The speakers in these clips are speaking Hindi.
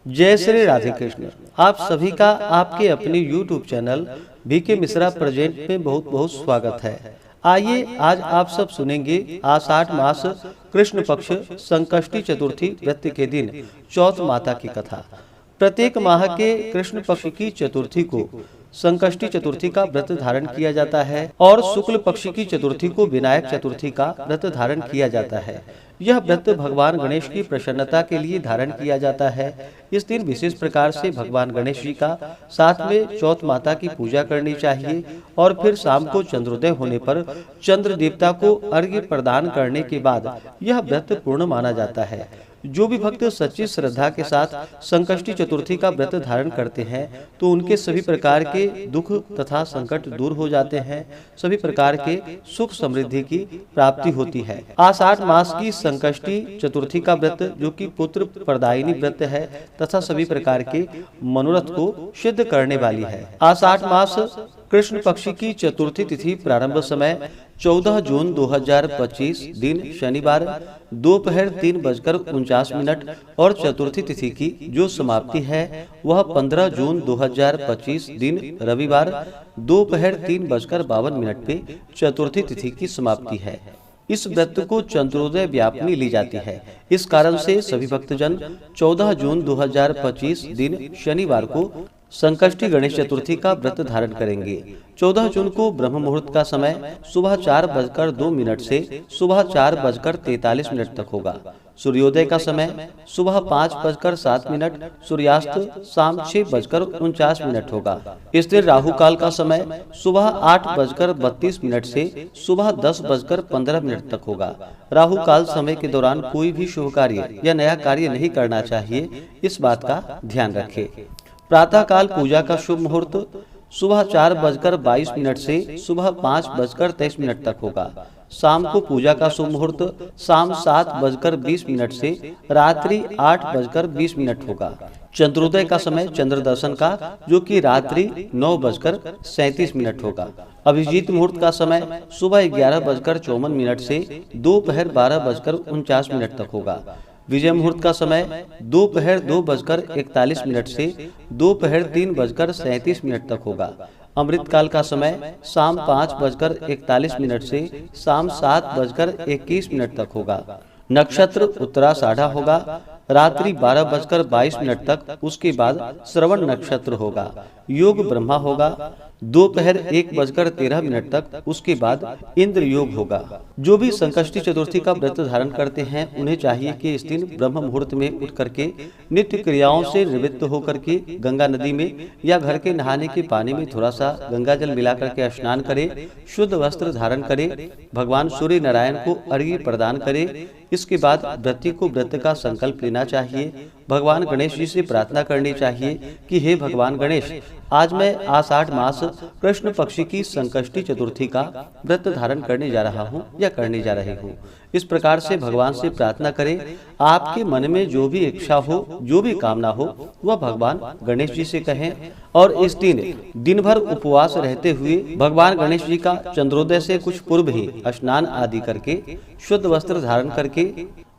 जय श्री राधे कृष्ण। आप सभी का आपके अपने YouTube channel BK Mishra present में बहुत बहुत स्वागत है। आइए आज आप सब सुनेंगे आषाढ़ मास कृष्ण पक्ष संकष्टी चतुर्थी व्रत के दिन चौथ माता की कथा। प्रत्येक माह के कृष्ण पक्ष की चतुर्थी को संकष्टी चतुर्थी का व्रत धारण किया जाता है और शुक्ल पक्ष की चतुर्थी को विनायक चतुर्थी का व्रत धारण किया जाता है। यह व्रत भगवान गणेश की प्रसन्नता के लिए धारण किया जाता है। इस दिन विशेष प्रकार से भगवान गणेश जी का साथ में चौथ माता की पूजा करनी चाहिए और फिर शाम को चंद्रोदय होने पर चंद्र देवता को अर्घ्य प्रदान करने के बाद यह व्रत पूर्ण माना जाता है। जो भी भक्त सच्ची श्रद्धा के साथ संकष्टी चतुर्थी का व्रत धारण करते हैं तो उनके सभी प्रकार के दुख तथा संकट दूर हो जाते हैं, सभी प्रकार के सुख समृद्धि की प्राप्ति होती है। आषाढ़ मास की संकष्टी चतुर्थी का व्रत जो कि पुत्र प्रदायिनी व्रत है तथा सभी प्रकार के मनोरथ को सिद्ध करने वाली है। आषाढ़ मास कृष्ण पक्ष की चतुर्थी तिथि प्रारंभ समय 14 जून 2025 दिन शनिवार दोपहर 3:49 और चतुर्थी तिथि की जो समाप्ति है वह 15 जून 2025 दिन रविवार दोपहर 3:52 पे चतुर्थी तिथि की समाप्ति है। इस व्रत को चंद्रोदय व्यापनी ली जाती है। इस कारण से सभी भक्तजन 14 जून 2025 दिन शनिवार को संकष्टी गणेश चतुर्थी का व्रत धारण करेंगे। 14 जून को ब्रह्म मुहूर्त का समय सुबह 4:02 से सुबह 4:43 तक होगा। सूर्योदय का समय सुबह 5:07, सूर्यास्त शाम 6:49 होगा। इस दिन राहु काल का समय सुबह 8:32 से सुबह 10:15 तक होगा। राहु काल समय के दौरान कोई भी शुभ कार्य या नया कार्य नहीं करना चाहिए, इस बात का ध्यान रखें। प्रातः काल पूजा का शुभ मुहूर्त सुबह 4:22 से सुबह 5:23 तक होगा। शाम को पूजा का शुभ मुहूर्त शाम 7:20 से रात्रि 8:20 होगा। चंद्रोदय का समय चंद्र दर्शन का जो कि रात्रि 9:37 होगा। अभिजीत मुहूर्त का समय सुबह 11:54 से दोपहर 12:49 तक होगा। विजय मुहूर्त का समय दोपहर 2:41 से दोपहर 3:37 तक होगा। अमृत काल का समय शाम 5:41 से शाम 7:21 तक होगा। नक्षत्र उत्तराषाढ़ा होगा रात्रि 12:22 तक, उसके बाद श्रवण नक्षत्र होगा। योग ब्रह्मा होगा दोपहर 1:13 तक, उसके बाद इंद्र योग होगा। जो भी संकष्टी चतुर्थी का व्रत धारण करते हैं उन्हें चाहिए कि इस दिन ब्रह्म मुहूर्त में उठ करके नित्य क्रियाओं से निवृत्त होकर के गंगा नदी में या घर के नहाने के पानी में थोड़ा सा गंगा जल मिला करके स्नान करे, शुद्ध वस्त्र धारण करे, भगवान सूर्य नारायण को अर्घ्य प्रदान करे। इसके बाद व्रती को व्रत का संकल्प लेना चाहिए। भगवान गणेश जी से प्रार्थना करनी चाहिए कि हे भगवान गणेश, आज मैं आषाढ़ मास कृष्ण पक्ष की संकष्टी चतुर्थी का व्रत धारण करने जा रहा हूँ या करने जा रही हूँ। इस प्रकार से भगवान से प्रार्थना करें। आपके मन में जो भी इच्छा हो, जो भी कामना हो, वह भगवान गणेश जी से कहें। और इस दिन भर उपवास रहते हुए भगवान गणेश जी का चंद्रोदय से कुछ पूर्व ही स्नान आदि करके शुद्ध वस्त्र धारण करके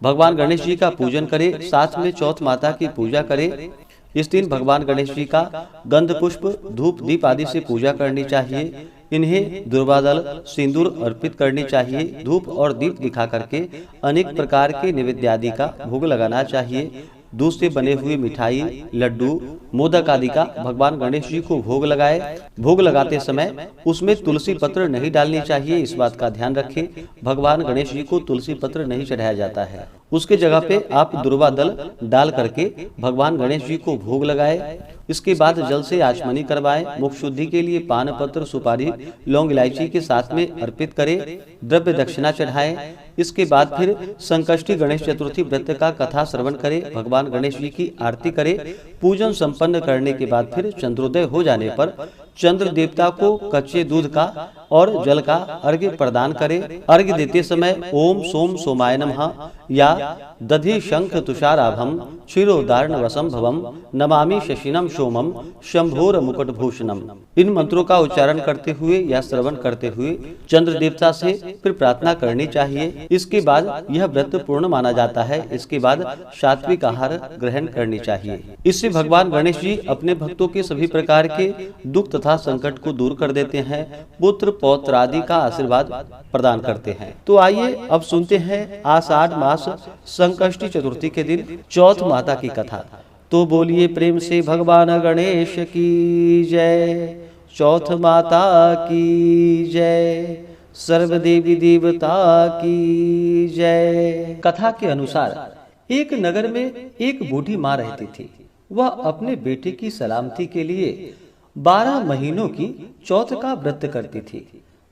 भगवान गणेश जी का पूजन करे, साथ में चौथ माता की पूजा करे। इस दिन भगवान गणेश जी का गंध पुष्प धूप दीप आदि से पूजा करनी चाहिए। इन्हें दुर्वादल सिंदूर अर्पित करनी चाहिए। धूप और दीप दिखा करके अनेक प्रकार के नैवेद्य आदि का भोग लगाना चाहिए। दूध से बने हुए मिठाई, लड्डू, मोदक आदि का भगवान गणेश जी को भोग लगाए। भोग लगाते समय उसमें तुलसी पत्र नहीं डालनी चाहिए, इस बात का ध्यान रखें। भगवान गणेश जी को तुलसी पत्र नहीं चढ़ाया जाता है, उसके जगह पे आप दुर्वा दल डाल करके भगवान गणेश जी को भोग लगाए। इसके बाद जल से आचमनी करवाएं। मुख शुद्धि के लिए पान पत्र, सुपारी, लौंग, इलायची के साथ में अर्पित करें। द्रव्य दक्षिणा चढ़ाएं। इसके बाद फिर संकष्टी गणेश चतुर्थी व्रत का कथा श्रवण करें, भगवान गणेश जी की आरती करें। पूजन संपन्न करने के बाद फिर चंद्रोदय हो जाने पर चंद्र देवता को कच्चे दूध का और जल का अर्घ्य प्रदान करे। अर्घ्य देते समय ओम सोम सोमाय नमः या दधि शंख तुषाराभम क्षीरोदारण वसम भवम नमामि शशिनम सोमम शंभोर मुकुट भूषणम। इन मंत्रों का उच्चारण करते हुए या श्रवण करते हुए चंद्र देवता से फिर प्रार्थना करनी चाहिए। इसके बाद यह व्रत पूर्ण माना जाता है। इसके बाद सात्विक आहार ग्रहण करनी चाहिए। इससे भगवान गणेश जी अपने भक्तों के सभी प्रकार के दुख तथा संकट को दूर कर देते हैं, पुत्र पौत्र आदि का आशीर्वाद प्रदान करते हैं। तो आइए अब सुनते हैं आषाढ़ मास संकष्टी चतुर्थी के दिन चौथ माता की कथा। तो बोलिए प्रेम से भगवान गणेश की जय, चौथ माता की जय, सर्व देवी देवता की जय। कथा के अनुसार एक नगर में एक बूढ़ी माँ रहती थी। वह अपने बेटे की सलामती के लिए 12 महीनों की चौथ का व्रत करती थी।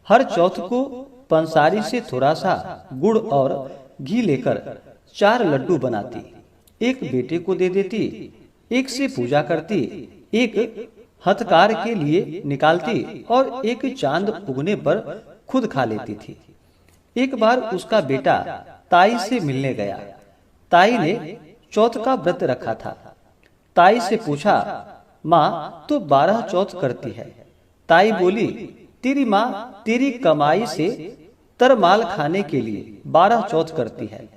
हर चौथ को पंसारी से थोड़ा सा गुड़ और घी लेकर 4 लड्डू बनाती, एक बेटे को दे देती, एक से पूजा करती, एक हथकार के लिए निकालती और एक चांद उगने पर खुद खा लेती थी। एक बार उसका बेटा ताई से मिलने गया। ताई ने चौथ का व्रत रखा था। ताई से पूछा, माँ तो 12 चौथ करती है। ताई बोली, तेरी माँ तेरी कमाई से तरमाल खाने के लिए 12 चौथ करती है।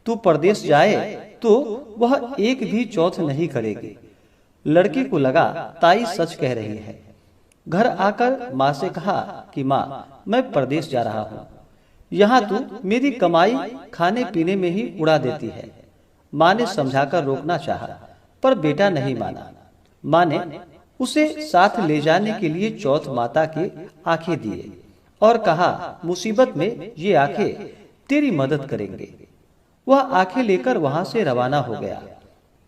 तू परदेश जाए तो वह एक भी चौथ नहीं करेगी। लड़के को लगा ताई सच कह रही है। घर आकर माँ से कहा कि माँ मैं परदेश जा रहा हूँ, यहाँ तू मेरी कमाई खाने पीने में ही उड़ा देती है। माँ ने समझाकर रोकना चाहा, पर बेटा नहीं माना। माँ ने उसे साथ ले जाने के लिए चौथ माता की आंखें दिए और कहा, मुसीबत में ये आंखें तेरी मदद करेंगे। वह आंखें लेकर वहां से रवाना हो गया।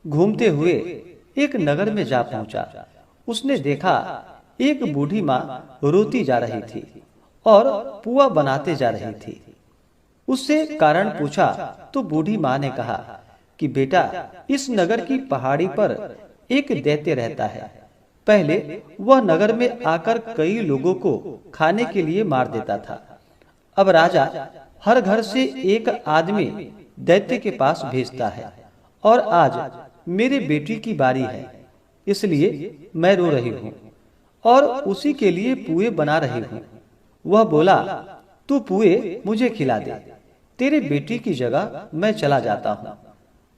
घूमते हुए एक नगर में जा पहुंचा। उसने देखा एक बूढ़ी माँ रोती जा रही थी और पुआ बनाते जा रही थी। उससे कारण पूछा तो बूढ़ी माँ ने कहा कि बेटा, इस नगर की पहाड़ी पर एक दैत्य रहता है। पहले वह नगर में आकर कई लोगों को खाने के लिए मार देता था। अब राजा हर घर से एक आदमी दैत्य के पास भेजता है और आज मेरे बेटी की बारी है, इसलिए मैं रो रही हूँ और उसी के लिए पुए बना रही हूँ। वह बोला, तू पुए मुझे खिला दे, तेरे बेटी की जगह मैं चला जाता हूँ।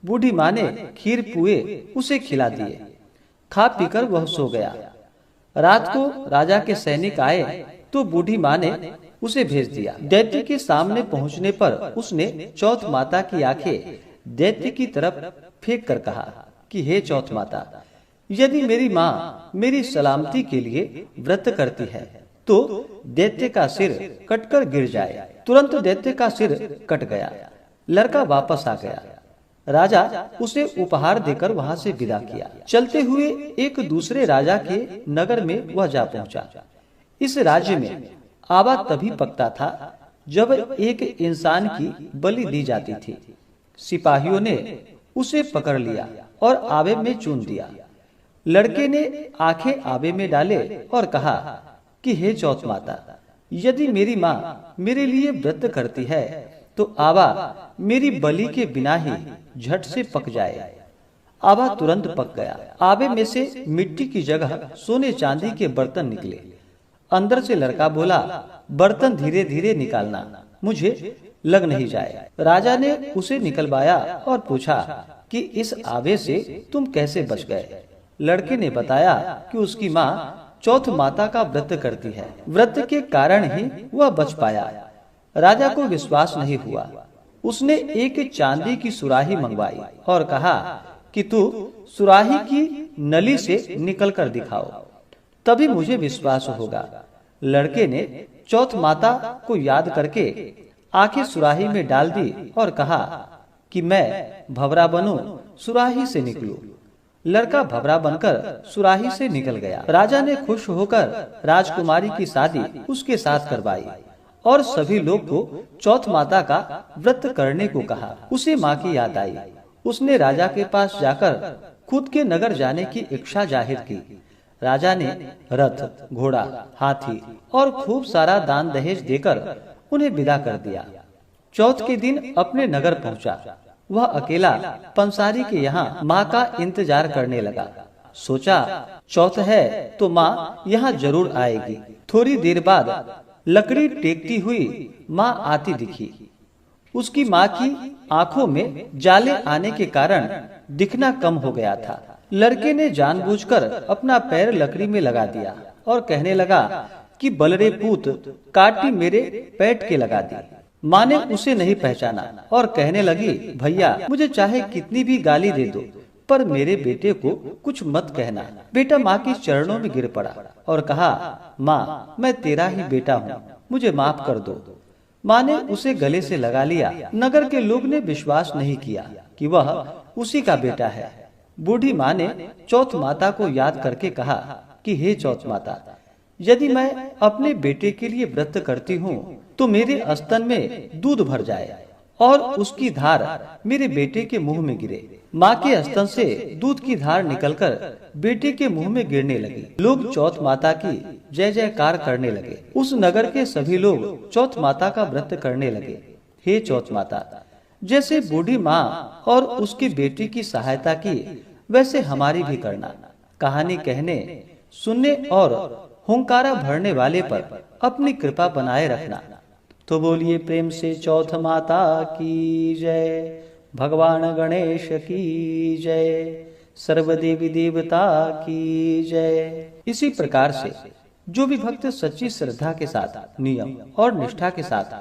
बूढ़ी माँ ने खीर पुए उसे खिला दिए। खा पीकर वह सो गया। रात को राजा के सैनिक आए तो बूढ़ी माँ ने उसे भेज दिया। दैत्य के सामने पहुंचने पर उसने चौथ माता की आंखें दैत्य की तरफ फेंक कर कहा कि हे चौथ माता, यदि मेरी माँ मेरी सलामती के लिए व्रत करती है तो दैत्य का सिर कटकर गिर जाए। तुरंत दैत्य का सिर कट गया। लड़का वापस आ गया। राजा उसे उपहार देकर वहां से विदा किया। चलते हुए एक दूसरे राजा के नगर में वह जा पहुंचा। इस राज्य में आवा तभी पकता था जब एक इंसान की बलि दी जाती थी। सिपाहियों ने उसे पकड़ लिया और आवे में चून दिया। लड़के ने आंखें आवे में डाले और कहा कि हे चौथ माता, यदि मेरी माँ मेरे लिए व्रत करती है तो आवा मेरी बलि के बिना ही झट से पक जाए। आवा तुरंत पक गया। आवे में से मिट्टी की जगह सोने चांदी के बर्तन निकले। अंदर से लड़का बोला, बर्तन धीरे धीरे निकालना, मुझे लग नहीं जाए। राजा ने उसे निकलवाया और पूछा कि इस आवे से तुम कैसे बच गए। लड़के ने बताया कि उसकी माँ चौथ माता का व्रत करती है, व्रत के कारण ही वह बच पाया। राजा को विश्वास नहीं हुआ। उसने एक चांदी की सुराही मंगवाई और कहा कि तू सुराही की नली से निकल कर दिखाओ, तभी मुझे विश्वास होगा। लड़के ने चौथ माता को याद करके आंखें सुराही में डाल दी और कहा कि मैं भंवरा बनूं, सुराही से निकलूं। लड़का भंवरा बनकर सुराही से निकल गया। राजा ने खुश होकर राजकुमारी की शादी उसके साथ करवाई और सभी लोग को चौथ माता का व्रत करने को कहा। उसे माँ की याद आई। उसने राजा के पास जाकर खुद के नगर जाने की इच्छा जाहिर की। राजा ने रथ, घोड़ा, हाथी और खूब सारा दान दहेज देकर उन्हें विदा कर दिया। चौथ के दिन अपने नगर पहुंचा। वह अकेला पंसारी के यहाँ माँ का इंतजार करने लगा। सोचा चौथ है तो माँ यहाँ जरूर आएगी। थोड़ी देर बाद लकड़ी टेकती हुई माँ आती दिखी। उसकी माँ की आंखों में जाले आने के कारण दिखना कम हो गया था। लड़के ने जानबूझकर अपना पैर लकड़ी में लगा दिया और कहने लगा कि बलरे पूत, काटी मेरे पेट के लगा दी। माँ ने उसे नहीं पहचाना और कहने लगी, भैया मुझे चाहे कितनी भी गाली दे दो, पर मेरे बेटे को कुछ मत कहना। बेटा माँ के चरणों में गिर पड़ा और कहा, माँ मैं तेरा ही बेटा हूँ, मुझे माफ कर दो। माँ ने उसे गले से लगा लिया। नगर के लोग ने विश्वास नहीं किया कि वह उसी का बेटा है। बूढ़ी माँ ने चौथ माता को याद करके कहा कि हे चौथ माता, यदि मैं अपने बेटे के लिए व्रत करती हूँ तो मेरे स्तन में दूध भर जाए और उसकी धार मेरे बेटे के मुंह में गिरे। माँ के स्तन से दूध की धार निकलकर बेटे के मुंह में गिरने लगी। लोग चौथ माता की जय जयकार करने लगे। उस नगर के सभी लोग चौथ माता का व्रत करने लगे। हे चौथ माता, जैसे बूढ़ी माँ और उसकी बेटी की सहायता की, वैसे हमारी भी करना। कहानी कहने, सुनने और हुंकारा भरने वाले पर अपनी कृपा बनाए रखना। तो बोलिए प्रेम से चौथ माता की जय, भगवान गणेश की जय, सर्व देवी देवता की जय। इसी प्रकार से जो भी भक्त सच्ची श्रद्धा के साथ, नियम और निष्ठा के साथ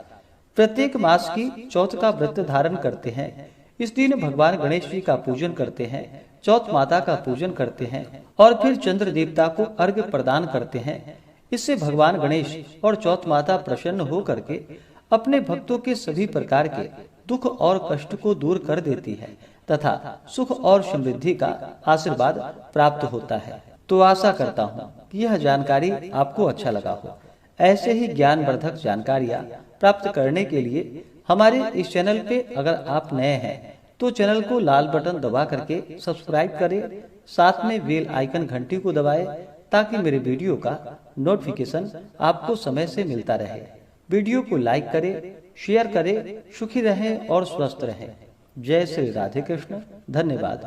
प्रत्येक मास की चौथ का व्रत धारण करते हैं, इस दिन भगवान गणेश जी का पूजन करते हैं, चौथ माता का पूजन करते हैं और फिर चंद्र देवता को अर्घ्य प्रदान करते हैं। इससे भगवान गणेश और चौथ माता प्रसन्न हो करके अपने भक्तों के सभी प्रकार के दुख और कष्ट को दूर कर देती है तथा सुख और समृद्धि का आशीर्वाद प्राप्त होता है। तो आशा करता हूँ यह जानकारी आपको अच्छा लगा हो। ऐसे ही ज्ञानवर्धक जानकारियाँ प्राप्त करने के लिए हमारे इस चैनल पे अगर आप नए हैं तो चैनल को लाल बटन दबा करके सब्सक्राइब करें, साथ में बेल आइकन घंटी को दबाएं ताकि मेरे वीडियो का नोटिफिकेशन आपको समय से मिलता रहे। वीडियो को लाइक करें, शेयर करें। सुखी रहें और स्वस्थ रहें। जय श्री राधे कृष्ण। धन्यवाद।